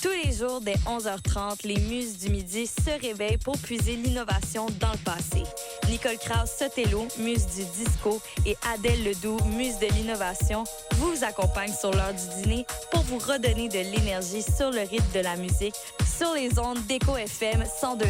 Tous les jours, dès 11h30, les Muses du Midi se réveillent pour puiser l'innovation dans le passé. Nicole Krauss-Sotelo, muse du disco, et Adèle Ledoux, muse de l'innovation, vous accompagnent sur l'heure du dîner pour vous redonner de l'énergie sur le rythme de la musique sur les ondes d'Écho FM 102.9.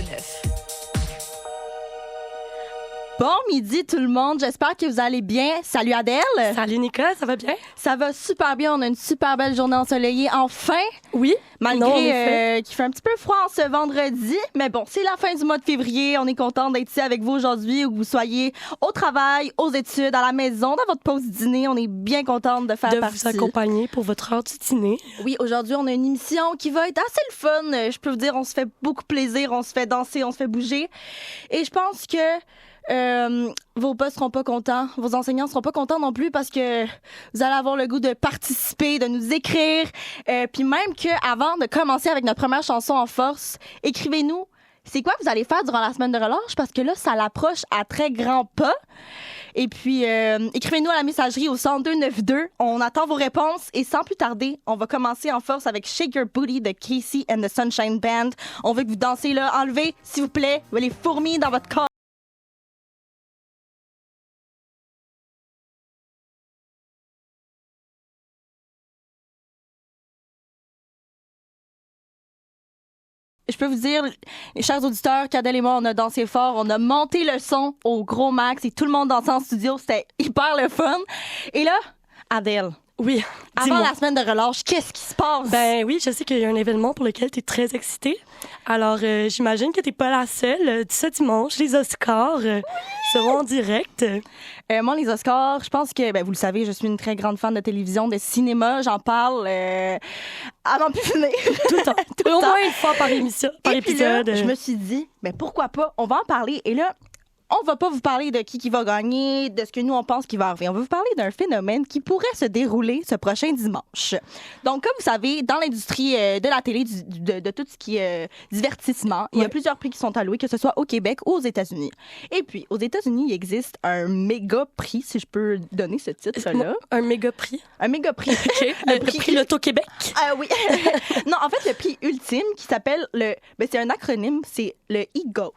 Bon midi tout le monde, j'espère que vous allez bien. Salut Adèle. Salut Nicole, ça va bien? Ça va super bien, on a une super belle journée ensoleillée enfin. Oui. Malgré qu'il fait un petit peu froid en ce vendredi, mais bon, c'est la fin du mois de février, on est content d'être ici avec vous aujourd'hui, où vous soyez au travail, aux études, à la maison, dans votre pause dîner, on est bien contente de faire partie. De vous accompagner pour votre heure du dîner. Oui, aujourd'hui on a une émission qui va être assez le fun, je peux vous dire, on se fait beaucoup plaisir, on se fait danser, on se fait bouger, et je pense que vos boss seront pas contents, vos enseignants seront pas contents non plus parce que vous allez avoir le goût de participer, de nous écrire, puis même que avant de commencer avec notre première chanson en force, écrivez-nous c'est quoi vous allez faire durant la semaine de relâche parce que là ça l'approche à très grands pas. Et puis écrivez-nous à la messagerie au 102992, on attend vos réponses et sans plus tarder, on va commencer en force avec Shake Your Booty de Casey and the Sunshine Band. On veut que vous dansez là, enlevez s'il vous plaît les fourmis dans votre corps. Je peux vous dire, chers auditeurs, qu'Adèle et moi, on a dansé fort, on a monté le son au gros max et tout le monde dansait en studio, c'était hyper le fun. Et là, Adèle. Oui, avant la semaine de relâche, qu'est-ce qui se passe? Ben oui, je sais qu'il y a un événement pour lequel tu es très excitée. Alors, j'imagine que tu n'es pas la seule. Ce dimanche, les Oscars seront en direct. Moi, les Oscars, je pense que, vous le savez, je suis une très grande fan de télévision, de cinéma. J'en parle avant plus finir. Tout le temps. Au moins une fois par émission, par épisode. Puis là, je me suis dit, pourquoi pas? On va en parler. Et là, on va pas vous parler de qui va gagner, de ce que nous, on pense qui va arriver. On va vous parler d'un phénomène qui pourrait se dérouler ce prochain dimanche. Donc, comme vous savez, dans l'industrie de la télé, de tout ce qui est divertissement, il y a plusieurs prix qui sont alloués, que ce soit au Québec ou aux États-Unis. Et puis, aux États-Unis, il existe un méga prix, si je peux donner ce titre-là. Un méga prix? Un méga prix. Okay. Le prix Loto-Québec? Oui. Non, en fait, le prix ultime qui s'appelle c'est un acronyme, c'est le EGOT.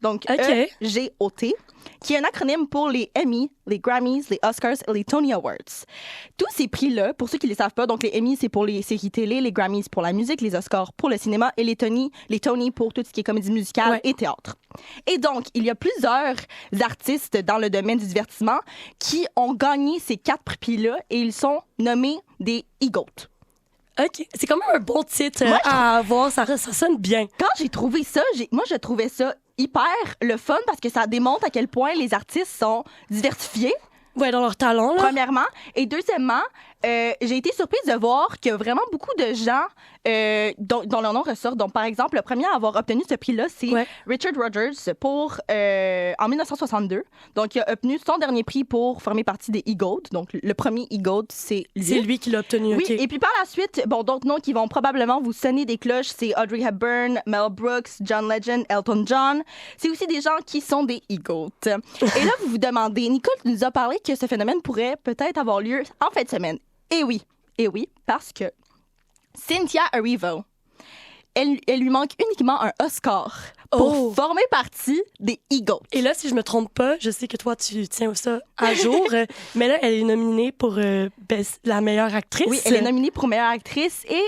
Donc, E-G-O-T, qui est un acronyme pour les Emmy, les Grammys, les Oscars et les Tony Awards. Tous ces prix-là, pour ceux qui ne les savent pas, donc les Emmy, c'est pour les séries télé, les Grammys pour la musique, les Oscars pour le cinéma et les Tony pour tout ce qui est comédie musicale et théâtre. Et donc, il y a plusieurs artistes dans le domaine du divertissement qui ont gagné ces 4 prix-là et ils sont nommés des EGOT. OK. C'est quand même un bon titre à avoir. Ça sonne bien. Quand j'ai trouvé ça, je trouvais ça hyper le fun parce que ça démontre à quel point les artistes sont diversifiés. Ouais, dans leur talent, là. Premièrement. Et deuxièmement, j'ai été surprise de voir qu'il y a vraiment beaucoup de gens dont leur nom ressort. Donc, par exemple, le premier à avoir obtenu ce prix-là, c'est Richard Rodgers en 1962. Donc, il a obtenu son dernier prix pour former partie des EGOT. Donc, le premier EGOT, c'est lui. C'est lui qui l'a obtenu, oui, et puis par la suite, d'autres noms qui vont probablement vous sonner des cloches, c'est Audrey Hepburn, Mel Brooks, John Legend, Elton John. C'est aussi des gens qui sont des EGOT. Et là, vous vous demandez, Nicole nous a parlé que ce phénomène pourrait peut-être avoir lieu en fin de semaine. Et oui, parce que Cynthia Erivo, elle lui manque uniquement un Oscar pour former partie des EGOT. Et là, si je me trompe pas, je sais que toi, tu tiens ça à jour, mais là, elle est nominée pour la meilleure actrice. Oui, elle est nominée pour meilleure actrice et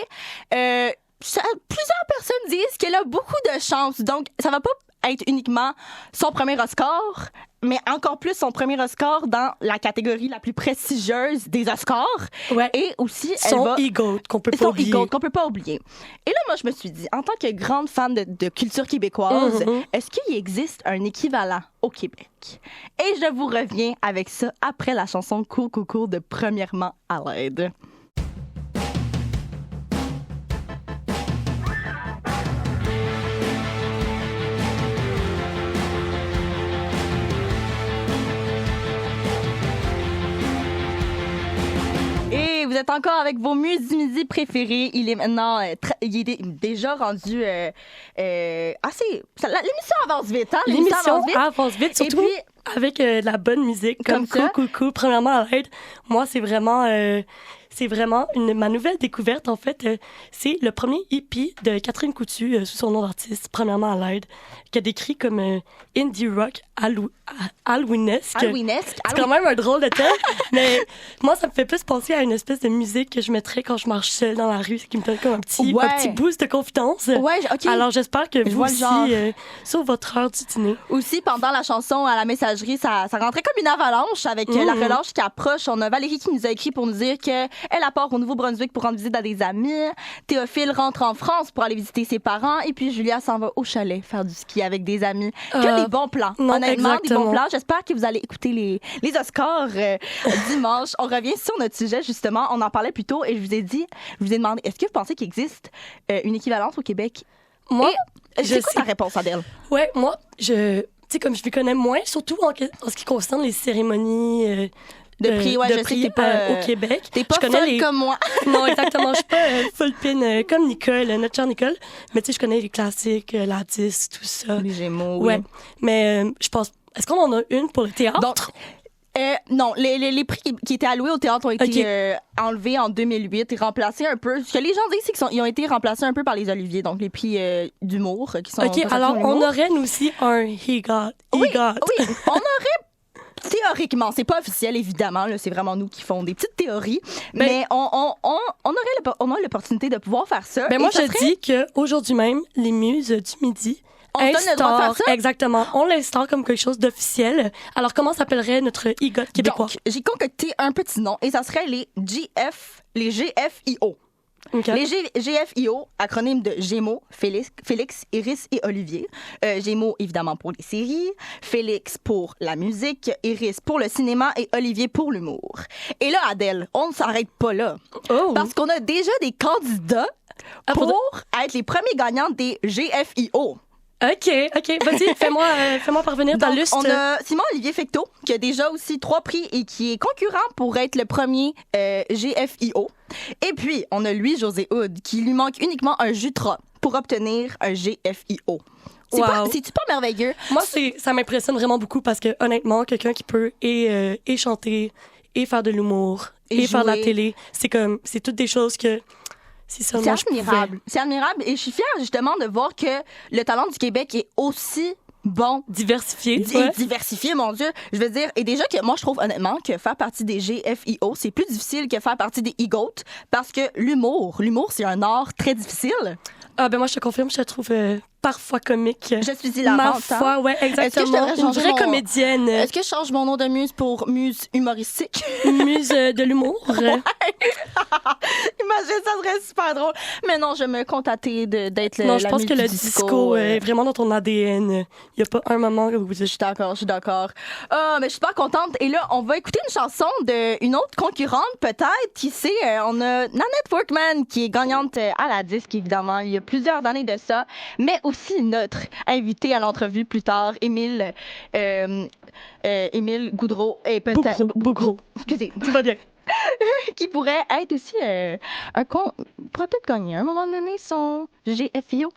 plusieurs personnes disent qu'elle a beaucoup de chance. Donc, ça va pas être uniquement son premier Oscar, mais encore plus son premier Oscar dans la catégorie la plus prestigieuse des Oscars. Ouais. Et aussi, son EGOT qu'on peut pas oublier. EGOT qu'on peut pas oublier. Et là, moi, je me suis dit, en tant que grande fan de culture québécoise, est-ce qu'il existe un équivalent au Québec? Et je vous reviens avec ça après la chanson Cool Cool Cool de Premièrement à l'aide. Vous êtes encore avec vos Muses du Midi préférés. Il est maintenant il est déjà rendu assez... L'émission avance vite, hein? L'émission avance vite, surtout et puis, avec de la bonne musique comme Coucou. Premièrement à l'aide, moi, c'est vraiment... c'est vraiment ma nouvelle découverte, en fait. C'est le premier hippie de Catherine Coutu, sous son nom d'artiste, premièrement à l'aide, qui a décrit comme indie rock halloweenesque. C'est quand même un drôle de terme, mais moi, ça me fait plus penser à une espèce de musique que je mettrais quand je marche seule dans la rue, ce qui me donne comme un petit boost de confiance. Ouais, OK. Alors, j'espère que vous aussi, sur votre heure du dîner. Aussi, pendant la chanson à la messagerie, ça rentrait comme une avalanche avec la relâche qui approche. On a Valérie qui nous a écrit pour nous dire qu'elle part au Nouveau-Brunswick pour rendre visite à des amis. Théophile rentre en France pour aller visiter ses parents. Et puis, Julia s'en va au chalet faire du ski avec des amis. Que des bons plans. Non, honnêtement, exactement. des bons plans. J'espère que vous allez écouter les Oscars dimanche. On revient sur notre sujet, justement. On en parlait plus tôt et je vous ai demandé, est-ce que vous pensez qu'il existe une équivalence au Québec? Moi, c'est quoi ta réponse, Adèle? Ouais, moi, tu sais, comme je les connais moins, surtout en ce qui concerne les cérémonies de prix, ouais, de je prix sais que t'es pas, au Québec. T'es pas folle comme moi. Non, exactement. Je suis pas full pin comme Nicole, notre chère Nicole. Mais tu sais, je connais les classiques, la 10, tout ça. Les Gémeaux, ouais. Oui. Mais je pense... Est-ce qu'on en a une pour le théâtre? Donc, non, les prix qui étaient alloués au théâtre ont été enlevés en 2008 et remplacés un peu. Ce que les gens disent, c'est qu'ils ont été remplacés un peu par les Olivier, donc les prix d'humour qui sont... OK, alors on aurait, nous aussi, un He Got. Oui, on aurait... Théoriquement, c'est pas officiel, évidemment. Là, c'est vraiment nous qui font des petites théories. Mais on a l'opportunité de pouvoir faire ça. Ben moi, je dis qu'aujourd'hui même, les Muses du Midi on se donne le droit de faire ça? Exactement. On l'instaure comme quelque chose d'officiel. Alors, comment s'appellerait notre EGOT québécois? Donc, j'ai concocté un petit nom et ça serait les GFIO. Okay. Les GFIO, acronyme de Gémeaux, Félix, Iris et Olivier. Gémeaux, évidemment, pour les séries. Félix pour la musique. Iris pour le cinéma et Olivier pour l'humour. Et là, Adèle, on ne s'arrête pas là. Oh. Parce qu'on a déjà des candidats pour être les premiers gagnants des GFIO. OK. Vas-y, fais-moi parvenir ta liste. On a Simon-Olivier Fecteau, qui a déjà aussi 3 prix et qui est concurrent pour être le premier GFIO. Et puis, on a Louis-José Hood, qui lui manque uniquement un Jutra pour obtenir un GFIO. C'est-tu pas merveilleux? Moi, ça m'impressionne vraiment beaucoup parce que, honnêtement, quelqu'un qui peut et chanter, et faire de l'humour, et faire de la télé, c'est toutes des choses que... C'est admirable. C'est admirable et je suis fière justement de voir que le talent du Québec est aussi bon. Diversifié. Diversifié, mon Dieu. Je veux dire, et déjà que moi, je trouve honnêtement que faire partie des GFIO, c'est plus difficile que faire partie des EGOT parce que l'humour, c'est un art très difficile. Ah, ben moi, je te confirme, je te trouve parfois comique. Je suis hilarante. Ma foi, ouais, exactement. Une vraie comédienne. Est-ce que je change mon nom de muse pour muse humoristique? Muse de l'humour. Ouais. Imagine, ça serait super drôle. Mais non, je me contentais d'être Non, je pense que le disco est vraiment dans ton ADN. Il n'y a pas un moment où je suis d'accord. Mais je suis super contente. Et là, on va écouter une chanson d'une autre concurrente, peut-être. Qui sait, on a Nanette Workman, qui est gagnante à la disque, évidemment. Il y a plusieurs années de ça. Mais aussi notre invité à l'entrevue plus tard, Émile Goudreau. Et peut-être... Bougreau. Excusez. Tout va bien. Qui pourrait être aussi pourrait peut-être gagner à un moment donné son GFIO.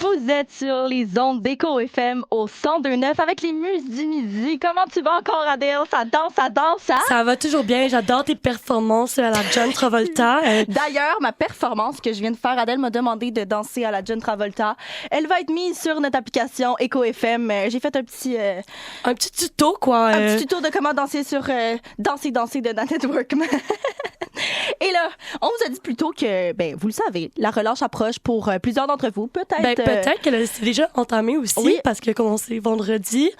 Vous êtes sur les ondes d'Écho FM au 102.9 avec les Muses du Midi. Comment tu vas encore, Adèle? Ça danse, hein? Ça va toujours bien. J'adore tes performances à la John Travolta. D'ailleurs, ma performance que je viens de faire, Adèle m'a demandé de danser à la John Travolta. Elle va être mise sur notre application Écho FM. J'ai fait un petit tuto, quoi. Un petit tuto de comment danser sur Danser de Nanette Workman. Et là, on vous a dit plus tôt que, vous le savez, la relâche approche pour plusieurs d'entre vous. Peut-être qu'elle s'est déjà entamée aussi, parce que comme c'est vendredi,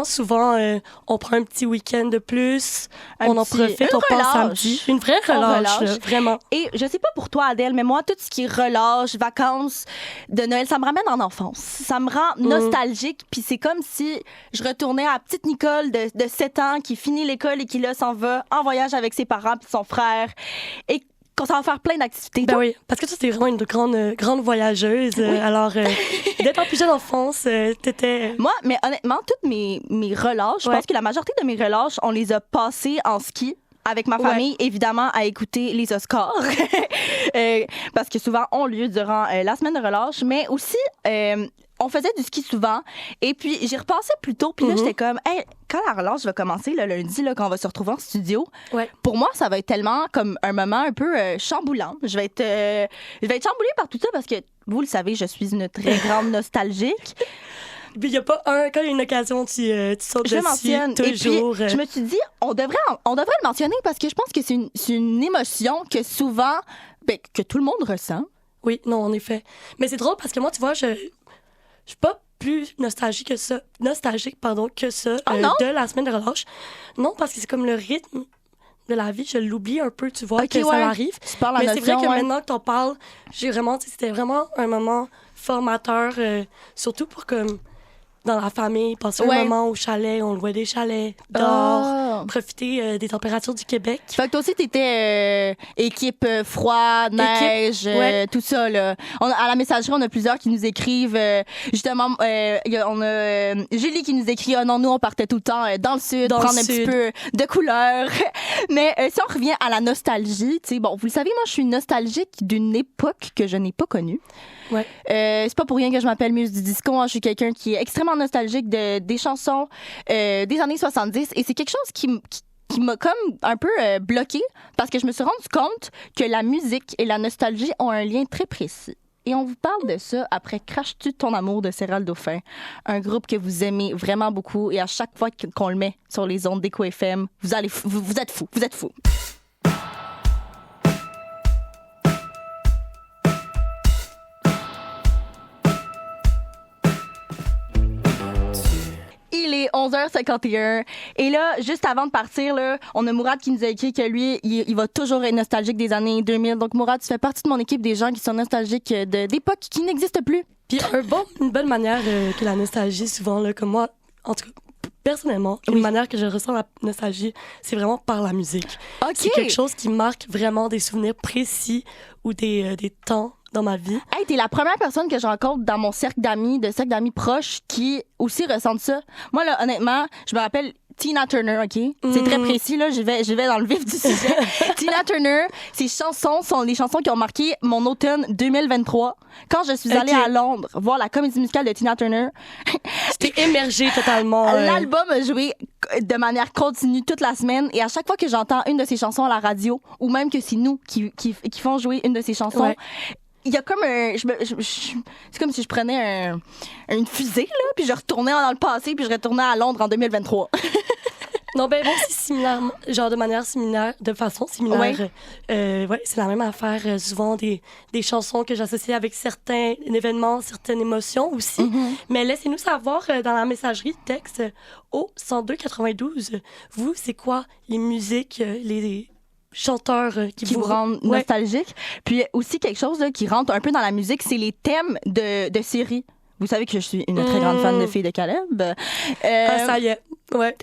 souvent, on prend un petit week-end de plus, on en profite, on passe samedi. Une vraie relâche, là, vraiment. Et je sais pas pour toi, Adèle, mais moi, tout ce qui est relâche, vacances de Noël, ça me ramène en enfance. Ça me rend nostalgique, puis c'est comme si je retournais à petite Nicole de 7 ans qui finit l'école et qui, là, s'en va en voyage avec ses parents puis son frère. Et qu'on s'en va faire plein d'activités. Oui, parce que toi, t'es vraiment une grande voyageuse. Oui. Alors, d'être en plus jeune enfance, t'étais... Moi, mais honnêtement, toutes mes relâches, je pense que la majorité de mes relâches, on les a passées en ski avec ma famille, évidemment, à écouter les Oscars. Parce que souvent, ont lieu durant la semaine de relâche. Mais aussi, on faisait du ski souvent. Et puis, j'y repensais plus tôt. Puis là, j'étais comme, hey, quand la relâche va commencer, le lundi, là, quand on va se retrouver en studio, pour moi, ça va être tellement comme un moment un peu chamboulant. Je vais être chamboulée par tout ça parce que, vous le savez, je suis une très grande nostalgique. Puis il n'y a pas quand il y a une occasion, tu sautes je dessus, mentionne. toujours. Et puis, je me suis dit, on devrait le mentionner parce que je pense que c'est une émotion que souvent, que tout le monde ressent. Oui, non, en effet. Mais c'est drôle parce que moi, tu vois, je suis pas plus nostalgique que ça, non? De la semaine de relâche. Non, parce que c'est comme le rythme de la vie, je l'oublie un peu, tu vois, que ça m'arrive. Mais c'est vrai que maintenant que t'en parles, c'était vraiment un moment formateur, surtout pour comme dans la famille, passer un moment au chalet, on louait des chalets, dehors, profiter des températures du Québec. Fait que toi aussi, t'étais équipe froid, neige, tout ça, là. À la messagerie, on a plusieurs qui nous écrivent, justement, on a Julie qui nous écrit, non, nous, on partait tout le temps dans le sud, prendre un petit peu de couleur. Mais si on revient à la nostalgie, tu sais, bon, vous le savez, moi, je suis nostalgique d'une époque que je n'ai pas connue. C'est pas pour rien que je m'appelle Muse du Disco. Hein. Je suis quelqu'un qui est extrêmement nostalgique des chansons des années 70 et c'est quelque chose qui m'a comme un peu bloquée parce que je me suis rendu compte que la musique et la nostalgie ont un lien très précis. Et on vous parle de ça après Craches-tu ton amour de Céral Dauphin, un groupe que vous aimez vraiment beaucoup et à chaque fois qu'on le met sur les ondes d'Écho FM, vous êtes fous, vous êtes fous. Il est 11h51. Et là, juste avant de partir, là, on a Mourad qui nous a écrit que lui, il va toujours être nostalgique des années 2000. Donc, Mourad, tu fais partie de mon équipe des gens qui sont nostalgiques d'époques qui n'existent plus. Puis, une bonne manière que la nostalgie, souvent, là, comme moi, en tout cas, personnellement, une manière que je ressens la nostalgie, c'est vraiment par la musique. C'est quelque chose qui marque vraiment des souvenirs précis ou des temps dans ma vie. Hey, t'es la première personne que je rencontre dans mon cercle d'amis proches qui aussi ressentent ça. Moi, là, honnêtement, je me rappelle Tina Turner, OK? C'est très précis, là. Je vais dans le vif du sujet. Tina Turner, ses chansons sont les chansons qui ont marqué mon automne 2023. Quand je suis allée à Londres voir la comédie musicale de Tina Turner, j'étais immergée totalement. L'album a joué de manière continue toute la semaine et à chaque fois que j'entends une de ses chansons à la radio ou même que c'est nous qui font jouer une de ses chansons, il y a comme c'est comme si je prenais une fusée, là, puis je retournais dans le passé, puis je retournais à Londres en 2023. Non, ben, bon, c'est similaire, genre de façon similaire. C'est la même affaire. Souvent, des chansons que j'associe avec certains événements, certaines émotions aussi. Mais laissez-nous savoir dans la messagerie texte au 10292. Vous, c'est quoi les musiques, les chanteurs qui vous rendent nostalgique. Puis aussi quelque chose là, qui rentre un peu dans la musique, c'est les thèmes de séries. Vous savez que je suis une très grande fan de Filles de Caleb. Ça y est. Ouais.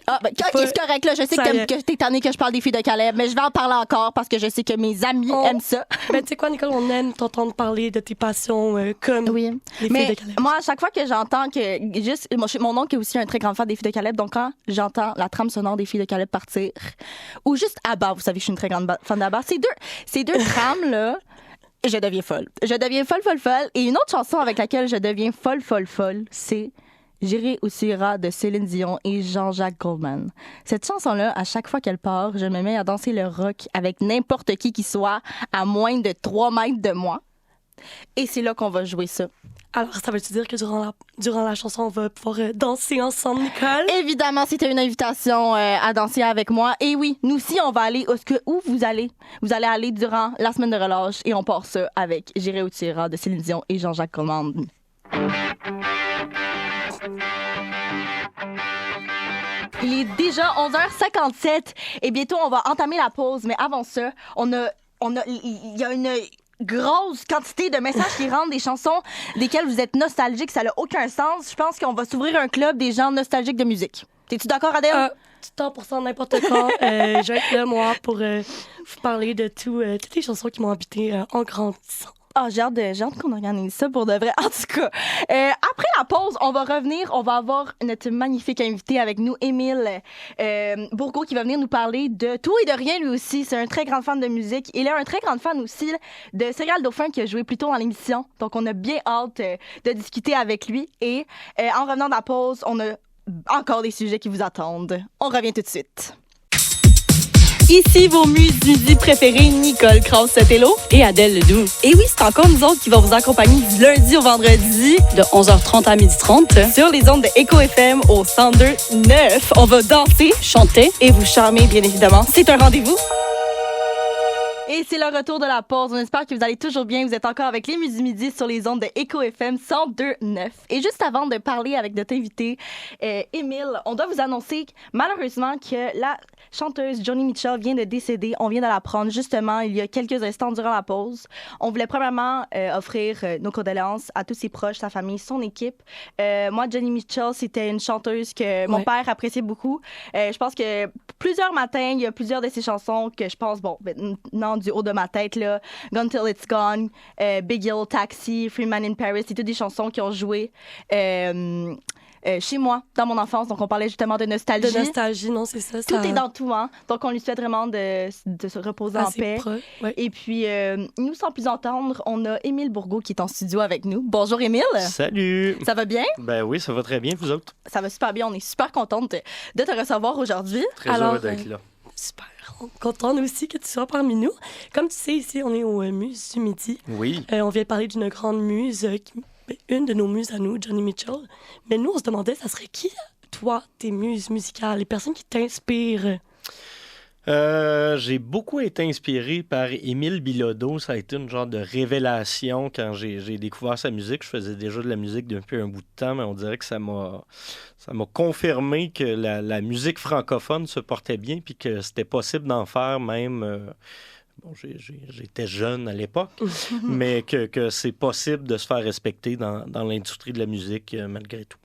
C'est correct, là. Je sais que t'es tannée que je parle des Filles de Caleb, mais je vais en parler encore parce que je sais que mes amis aiment ça. Ben, tu sais quoi, Nicole, on aime t'entendre parler de tes passions comme les Filles de Caleb. Moi, à chaque fois que j'entends mon oncle est aussi un très grand fan des Filles de Caleb, donc quand j'entends la trame sonore des Filles de Caleb partir, ou juste ABBA, vous savez que je suis une très grande fan d'ABBA, ces deux trames-là, je deviens folle. Je deviens folle. Et une autre chanson avec laquelle je deviens folle, c'est J'irai où tu iras de Céline Dion et Jean-Jacques Goldman. Cette chanson-là, à chaque fois qu'elle part, je me mets à danser le rock avec n'importe qui soit à moins de 3 mètres de moi. Et c'est là qu'on va jouer ça. Alors, ça veut-tu dire que durant la chanson, on va pouvoir danser ensemble, Nicole? Évidemment, c'était une invitation à danser avec moi. Et oui, nous aussi, on va aller où vous allez. Vous allez aller durant la semaine de relâche et on part ça avec J'irai où tu iras de Céline Dion et Jean-Jacques Goldman. Il est déjà 11h57 et bientôt, on va entamer la pause. Mais avant ça, il y a une grosse quantité de messages qui rentrent, des chansons desquelles vous êtes nostalgique, ça n'a aucun sens. Je pense qu'on va s'ouvrir un club des gens nostalgiques de musique. T'es-tu d'accord, Adèle? 100% n'importe quand. Je vais être là, moi, pour vous parler de toutes les chansons qui m'ont habité en grandissant. Ah, j'ai hâte qu'on organise ça pour de vrai. En tout cas, après la pause, on va revenir. On va avoir notre magnifique invité avec nous, Émile Bourgault, qui va venir nous parler de tout et de rien, lui aussi. C'est un très grand fan de musique. Il est un très grand fan aussi de Cyril Dauphin, qui a joué plus tôt dans l'émission. Donc, on a bien hâte de discuter avec lui. Et en revenant de la pause, on a encore des sujets qui vous attendent. On revient tout de suite. Ici vos muses du midi préférées, Nicole Krauss-Sotelo et Adèle Ledoux. Et oui, c'est encore nous autres qui vont vous accompagner du lundi au vendredi de 11h30 à 12h30 sur les ondes de Éco FM au 102.9. On va danser, chanter et vous charmer, bien évidemment. C'est un rendez-vous. Et c'est le retour de la pause. On espère que vous allez toujours bien. Vous êtes encore avec les Muses du Midi sur les ondes de Éco FM 102.9. Et juste avant de parler avec notre invité, Émile, on doit vous annoncer malheureusement que la chanteuse Joni Mitchell vient de décéder. On vient de l'apprendre justement il y a quelques instants durant la pause. On voulait premièrement offrir nos condoléances à tous ses proches, sa famille, son équipe. Moi, Joni Mitchell, c'était une chanteuse que mon père appréciait beaucoup. Je pense que plusieurs matins, il y a plusieurs de ses chansons que je pense, non, du haut de ma tête, là, Gone Till It's Gone, Big Yellow Taxi, Free Man in Paris, c'est toutes des chansons qui ont joué chez moi, dans mon enfance. Donc, on parlait justement de nostalgie. De nostalgie, non, c'est ça. Tout est dans tout, hein. Donc, on lui souhaite vraiment de se reposer en paix. Et puis, nous, sans plus entendre, on a Émile Bourgault qui est en studio avec nous. Bonjour, Émile. Salut. Ça va bien? Ben oui, ça va très bien, vous autres? Ça va super bien. On est super contente de te recevoir aujourd'hui. Très heureux d'être là. Super. Contente aussi que tu sois parmi nous. Comme tu sais, ici, on est au Muse du Midi. Oui. On vient de parler d'une grande muse, une de nos muses à nous, Joni Mitchell. Mais nous, on se demandait, ça serait qui, toi, tes muses musicales, les personnes qui t'inspirent? J'ai beaucoup été inspiré par Émile Bilodeau. Ça a été une genre de révélation quand j'ai découvert sa musique. Je faisais déjà de la musique depuis un bout de temps, mais on dirait que ça m'a confirmé que la musique francophone se portait bien puis que c'était possible d'en faire même... j'étais jeune à l'époque, mais que c'est possible de se faire respecter dans l'industrie de la musique malgré tout.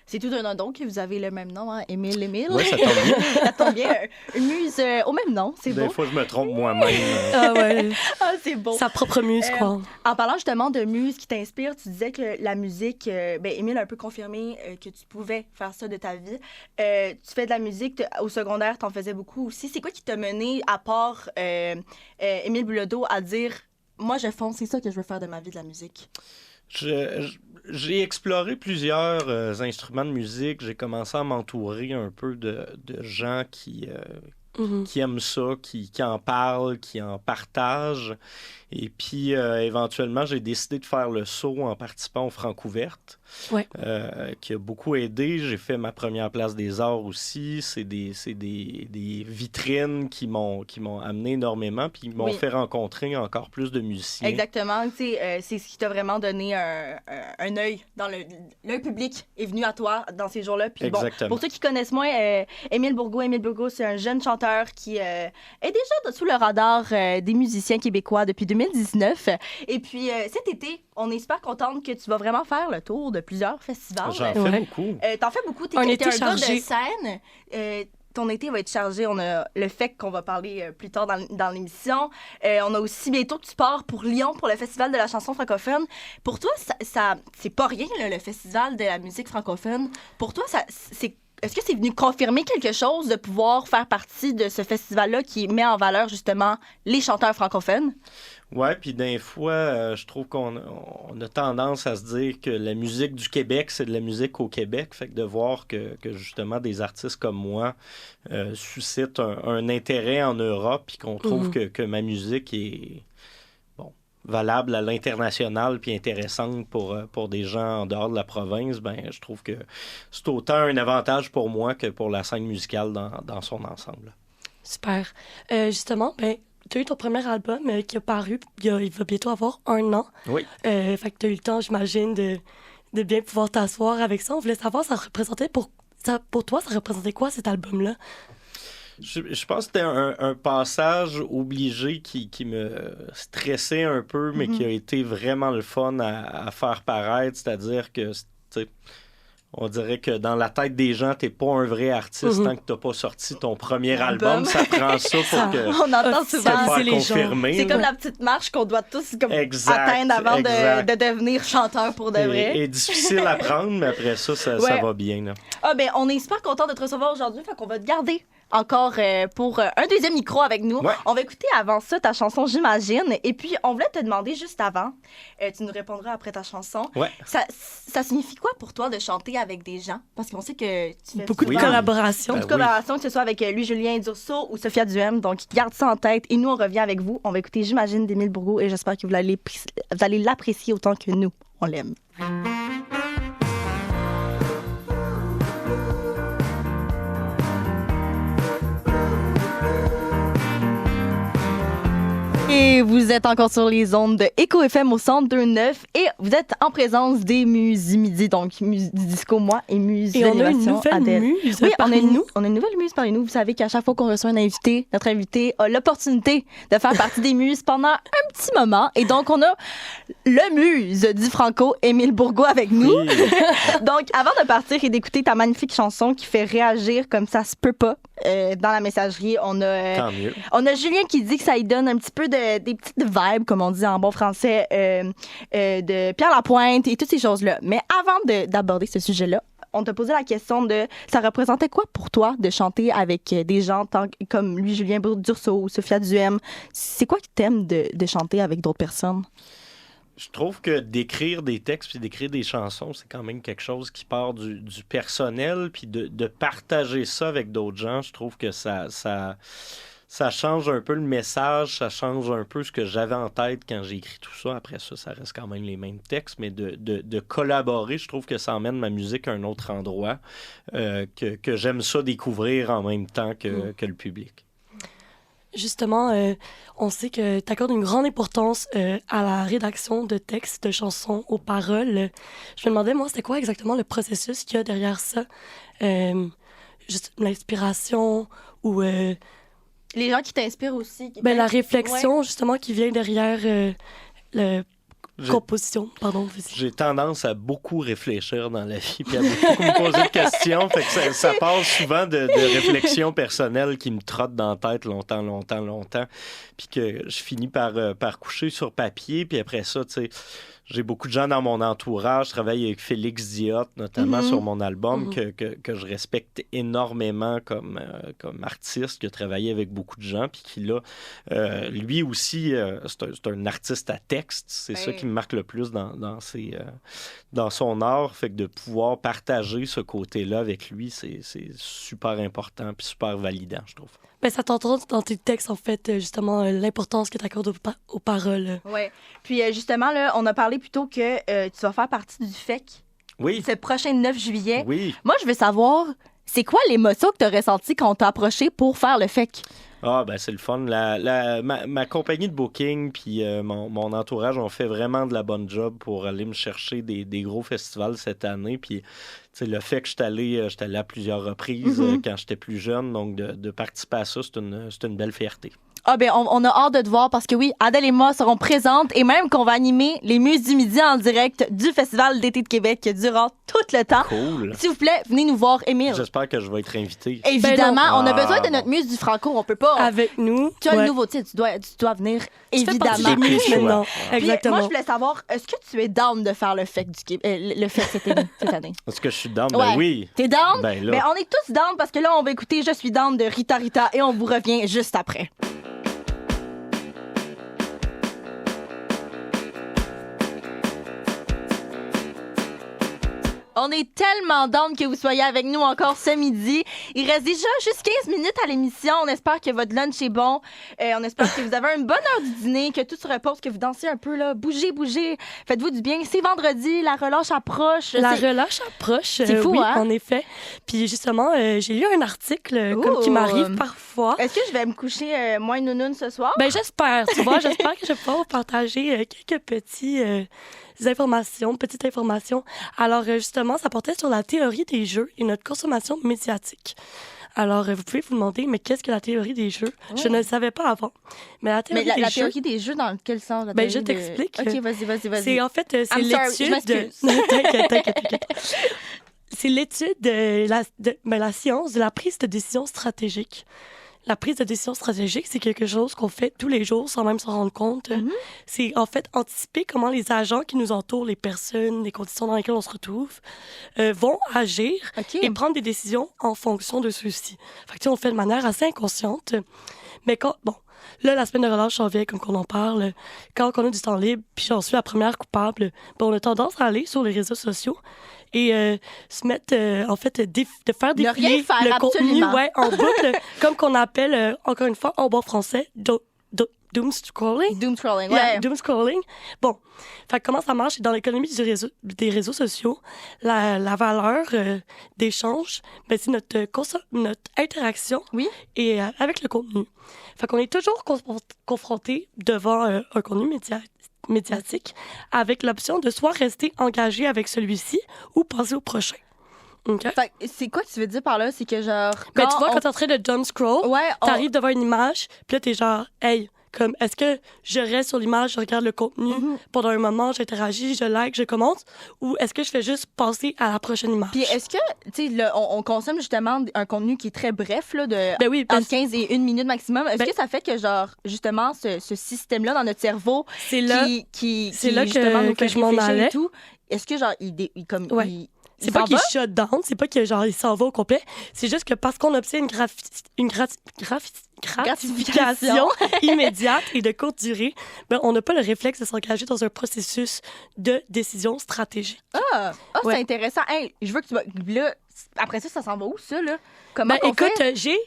C'est tout un nom, donc vous avez le même nom, hein? Émile. Oui, ça tombe bien. Ça tombe bien. Une muse au même nom, c'est beau. Des fois, je me trompe moi-même. Ah ouais. Ah, c'est beau. Sa propre muse, quoi. En parlant justement de muse qui t'inspire, tu disais que la musique, Émile a un peu confirmé que tu pouvais faire ça de ta vie. Tu fais de la musique au secondaire, t'en faisais beaucoup aussi. C'est quoi qui t'a mené, à part Émile Bilodeau, à dire « Moi, je fonce, c'est ça que je veux faire de ma vie, de la musique ». J'ai exploré plusieurs instruments de musique. J'ai commencé à m'entourer un peu de gens qui aiment ça, qui en parlent, qui en partagent. Et puis, éventuellement, j'ai décidé de faire le saut en participant aux Francouvertes, qui a beaucoup aidé. J'ai fait ma première place des arts aussi. C'est des vitrines qui m'ont amené énormément, puis m'ont fait rencontrer encore plus de musiciens. Exactement. C'est ce qui t'a vraiment donné un œil dans l'œil public est venu à toi dans ces jours-là. Puis exactement. Pour ceux qui connaissent moins, Émile Bourgault, c'est un jeune chanteur qui est déjà sous le radar des musiciens québécois depuis 2019. Et puis, cet été, on est super contente que tu vas vraiment faire le tour de plusieurs festivals. J'en fais beaucoup. T'en fais beaucoup. T'es un gars de scène. Ton été va être chargé. On a le FEC qu'on va parler plus tard dans l'émission. On a aussi bientôt que tu pars pour Lyon pour le Festival de la chanson francophone. Pour toi, ça c'est pas rien, là, le Festival de la musique francophone. Pour toi, est-ce que c'est venu confirmer quelque chose de pouvoir faire partie de ce festival-là qui met en valeur justement les chanteurs francophones? Oui, puis des fois, je trouve qu'on a tendance à se dire que la musique du Québec, c'est de la musique au Québec. Fait que de voir que justement des artistes comme moi suscitent un intérêt en Europe, puis qu'on trouve que ma musique est valable à l'international puis intéressante pour des gens en dehors de la province, je trouve que c'est autant un avantage pour moi que pour la scène musicale dans son ensemble. Super. Justement, tu as eu ton premier album qui a paru, il va bientôt avoir 1 an. Oui. Fait que tu as eu le temps, j'imagine, de bien pouvoir t'asseoir avec ça. On voulait savoir, pour toi, ça représentait quoi cet album-là? Je pense que c'était un passage obligé qui me stressait un peu, mais qui a été vraiment le fun à faire paraître. C'est-à-dire que on dirait que dans la tête des gens, t'es pas un vrai artiste tant que t'as pas sorti ton premier album. Ça prend ça pour que on entend souvent les confirmer. C'est comme la petite marche qu'on doit tous atteindre avant de devenir chanteur pour de vrai. Et difficile à prendre, mais après ça va bien. Là. On est super content de te recevoir aujourd'hui, fait qu'on va te garder encore pour un deuxième micro avec nous. Ouais. On va écouter avant ça ta chanson J'imagine. Et puis, on voulait te demander juste avant, tu nous répondras après ta chanson. Ouais. Ça signifie quoi pour toi de chanter avec des gens? Parce qu'on sait que tu fais beaucoup de collaborations. Beaucoup de collaborations, que ce soit avec Louis-Julien Durceau ou Sophia Duhem. Donc, garde ça en tête. Et nous, on revient avec vous. On va écouter J'imagine d'Émile Bourgault et j'espère que vous allez l'apprécier autant que nous, on l'aime. Et vous êtes encore sur les ondes de Écho FM au 102.9 et vous êtes en présence des Muses du Midi, donc Muse du Disco, moi et Muse de l'Innovation, Adèle. Oui, on a une nouvelle muse parmi nous. Vous savez qu'à chaque fois qu'on reçoit un invité, notre invité a l'opportunité de faire partie des Muses pendant un petit moment. Et donc, on a le Muse du Franco, Émile Bourgault, avec nous. Oui. Donc, avant de partir et d'écouter ta magnifique chanson qui fait réagir comme ça se peut pas dans la messagerie, on a Julien qui dit que ça lui donne un petit peu des petites vibes, comme on dit en bon français, de Pierre Lapointe et toutes ces choses-là. Mais avant d'aborder ce sujet-là, on t'a posé la question de ça représentait quoi pour toi de chanter avec des gens comme Louis-Julien Durceau ou Sophia Duhem? C'est quoi que t'aimes de chanter avec d'autres personnes? Je trouve que d'écrire des textes puis d'écrire des chansons, c'est quand même quelque chose qui part du personnel, puis de partager ça avec d'autres gens. Je trouve que ça change un peu le message, ça change un peu ce que j'avais en tête quand j'ai écrit tout ça. Après ça reste quand même les mêmes textes, mais de collaborer, je trouve que ça emmène ma musique à un autre endroit, que j'aime ça découvrir en même temps que le public. Justement, on sait que tu accordes une grande importance à la rédaction de textes, de chansons, aux paroles. Je me demandais, moi, c'était quoi exactement le processus qu'il y a derrière ça? Juste l'inspiration ou... les gens qui t'inspirent aussi. La réflexion, justement, qui vient derrière la composition. Pardon. J'ai tendance à beaucoup réfléchir dans la vie puis à beaucoup me poser de questions. Fait que ça passe souvent de réflexions personnelles qui me trottent dans la tête longtemps. Puis que je finis par coucher sur papier. Puis après ça, tu sais... J'ai beaucoup de gens dans mon entourage. Je travaille avec Félix Diot, notamment sur mon album, que je respecte énormément comme artiste, qui a travaillé avec beaucoup de gens, puis qui, là, lui aussi, c'est un artiste à texte. C'est ça qui me marque le plus dans son art. Fait que de pouvoir partager ce côté-là avec lui, c'est super important puis super validant, je trouve. Ça t'entend dans tes textes, en fait, justement, l'importance que tu accordes aux paroles. Oui. Puis, justement, là, on a parlé plus tôt que tu vas faire partie du FEC. Oui. Ce prochain 9 juillet. Oui. Moi, je veux savoir, c'est quoi l'émotion que tu as ressentie quand on t'a approché pour faire le FEC? C'est le fun. Ma compagnie de booking puis mon entourage ont fait vraiment de la bonne job pour aller me chercher des gros festivals cette année. Puis le fait que j'étais allé à plusieurs reprises quand j'étais plus jeune, donc de participer à ça, c'est une belle fierté. On a hâte de te voir parce que oui, Adèle et moi seront présentes et même qu'on va animer les Muses du Midi en direct du Festival d'été de Québec durant tout le temps. Cool. S'il vous plaît, venez nous voir, Émile. J'espère que je vais être invité. Évidemment, on a besoin de notre Muse du Franco, on peut pas. Avec nous. Tu as le nouveau titre, tu dois venir, évidemment. Tu fais partie des Muses maintenant. Exactement. Moi, je voulais savoir, est-ce que tu es down de faire le FEC cette année? Est-ce que je suis down? Ouais. Ben oui. T'es down? Ben là. Mais on est tous down parce que là, on va écouter Je suis down de Rita Rita et on vous revient juste après. On est tellement down que vous soyez avec nous encore ce midi. Il reste déjà juste 15 minutes à l'émission. On espère que votre lunch est bon. On espère que vous avez une bonne heure du dîner, que tout se repose, que vous dansez un peu, là. Bougez. Faites-vous du bien. C'est vendredi, la relâche approche. Relâche approche. C'est fou, oui, hein? en effet. Puis justement, j'ai lu un article comme qui m'arrive parfois. Est-ce que je vais me coucher moins nounoun ce soir? J'espère. Tu vois, j'espère que je vais pouvoir vous partager quelques petites informations. Alors, justement, ça portait sur la théorie des jeux et notre consommation médiatique. Alors, vous pouvez vous demander, mais qu'est-ce que la théorie des jeux? Ouais. Je ne le savais pas avant. Mais la théorie des jeux, dans quel sens? Je t'explique. OK, vas-y. C'est en fait, c'est l'étude... Je m'excuse. T'inquiète. c'est l'étude de la science de la prise de décision stratégique. La prise de décision stratégique, c'est quelque chose qu'on fait tous les jours sans même s'en rendre compte. C'est en fait anticiper comment les agents qui nous entourent, les personnes, les conditions dans lesquelles on se retrouve, vont agir et prendre des décisions en fonction de ceux-ci. Fait que, on le fait de manière assez inconsciente. Mais là, la semaine de relâche s'en vient, comme qu'on en parle. Quand on a du temps libre, puis j'en suis la première coupable, on a tendance à aller sur les réseaux sociaux et se mettre, en fait, de faire défiler le contenu en boucle, comme qu'on appelle, encore une fois, en bon français, doom scrolling. Doom scrolling, ouais. Doom scrolling. Bon, fait que comment ça marche? Dans l'économie des réseaux sociaux, la valeur d'échange, c'est notre interaction et, avec le contenu. Fait qu'on est toujours confronté devant un contenu médiatique avec l'option de soit rester engagé avec celui-ci ou passer au prochain. Okay. Fait, c'est quoi que tu veux dire par là? C'est que genre... tu vois, quand t'es en train de doom scroll, t'arrives devant une image, puis là, t'es genre, hey, comme, est-ce que je reste sur l'image, je regarde le contenu pendant un moment, j'interagis, je like, je commente, ou est-ce que je fais juste passer à la prochaine image? Puis est-ce que, tu sais, on consomme justement un contenu qui est très bref, là, entre 15 et 1 minute maximum. Est-ce que ça fait que, genre, justement, ce système-là dans notre cerveau c'est là justement nous fait que je m'en allais. Et tout, est-ce que, genre, c'est pas qu'il shut down, c'est pas que genre il s'en va au complet, c'est juste que parce qu'on obtient une gratification immédiate et de courte durée, on n'a pas le réflexe de s'engager dans un processus de décision stratégique. C'est intéressant. Hey, je veux que tu vas... Là, après ça s'en va où, ça, là? Comment on fait? J'ai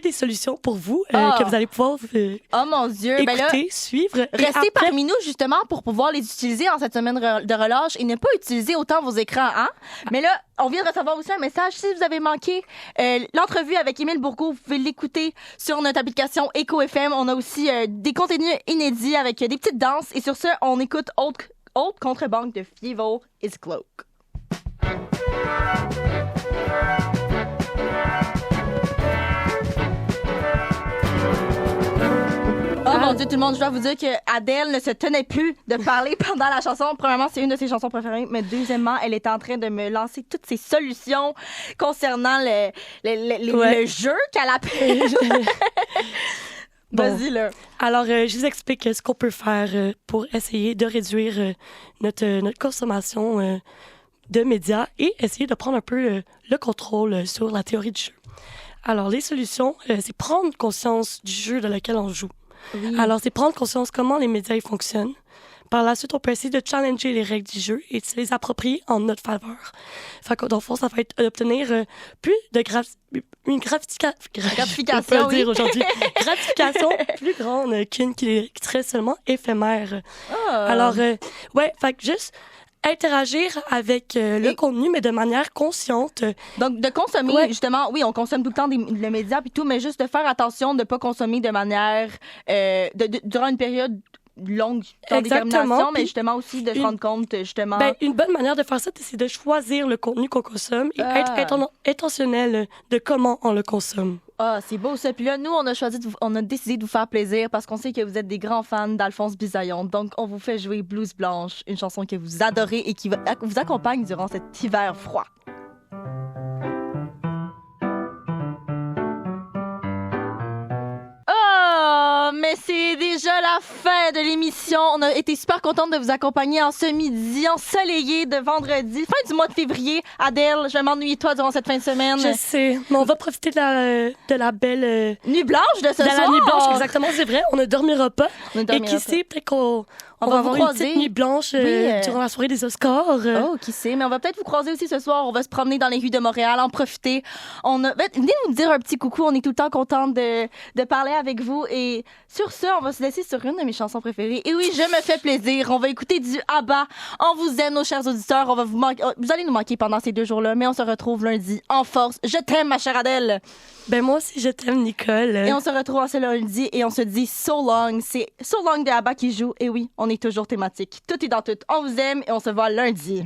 des solutions pour vous que vous allez pouvoir mon Dieu. écouter, suivre. Restez parmi nous, justement, pour pouvoir les utiliser en cette semaine de relâche et ne pas utiliser autant vos écrans, hein? Mais là, on vient de recevoir aussi un message. Si vous avez manqué l'entrevue avec Émile Bourgault, vous pouvez l'écouter sur notre application Éco FM. On a aussi des contenus inédits avec des petites danses. Et sur ce, on écoute Haute Contrebanque de Fievel is Cloak. Mon Dieu, tout le monde, je dois vous dire que Adèle ne se tenait plus de parler pendant la chanson. Premièrement, c'est une de ses chansons préférées, mais deuxièmement, elle est en train de me lancer toutes ses solutions concernant le jeu qu'elle appelle. Vas-y, là. Alors, je vous explique ce qu'on peut faire pour essayer de réduire notre consommation de médias et essayer de prendre un peu le contrôle sur la théorie du jeu. Alors, les solutions, c'est prendre conscience du jeu dans lequel on joue. Oui. Alors, c'est prendre conscience comment les médias ils fonctionnent. Par la suite, on peut essayer de challenger les règles du jeu et de se les approprier en notre faveur. Fait que, dans le fond, ça va être d'obtenir plus de gratification, oui. aujourd'hui. Gratification plus grande qu'une qui serait seulement éphémère. Alors, fait que juste interagir avec le contenu, mais de manière consciente. Donc, de consommer, justement, oui, on consomme tout le temps le média et tout, mais juste de faire attention de ne pas consommer de manière... durant une période longue sans détermination, mais justement aussi de se rendre compte, justement... une bonne manière de faire ça, c'est de choisir le contenu qu'on consomme et être intentionnel de comment on le consomme. C'est beau ça. Puis là, nous, on a décidé de vous faire plaisir parce qu'on sait que vous êtes des grands fans d'Alphonse Bisaillon. Donc, on vous fait jouer Blues Blanche, une chanson que vous adorez et qui vous accompagne durant cet hiver froid. Mais c'est déjà la fin de l'émission. On a été super contente de vous accompagner en ce midi ensoleillé de vendredi, fin du mois de février. Adèle, je vais m'ennuyer de toi durant cette fin de semaine. Je sais, mais on va profiter de la belle... nuit blanche de ce soir. De la nuit blanche, exactement, c'est vrai. On ne dormira pas. Et qui sait, peut-être qu'on va avoir une petite nuit blanche durant la soirée des Oscars. Qui sait, mais on va peut-être vous croiser aussi ce soir. On va se promener dans les rues de Montréal, en profiter. Venez nous dire un petit coucou. On est tout le temps contente de parler avec vous. Et sur ce, on va se laisser sur une de mes chansons préférées. Et oui, je me fais plaisir. On va écouter du ABBA. On vous aime, nos chers auditeurs. On va vous allez nous manquer pendant ces 2 jours-là, mais on se retrouve lundi en force. Je t'aime, ma chère Adèle. Moi aussi, je t'aime, Nicole. Et on se retrouve ce lundi et on se dit So Long. C'est So Long de ABBA qui joue. Et oui, on est toujours thématique. Tout est dans tout. On vous aime et on se voit lundi.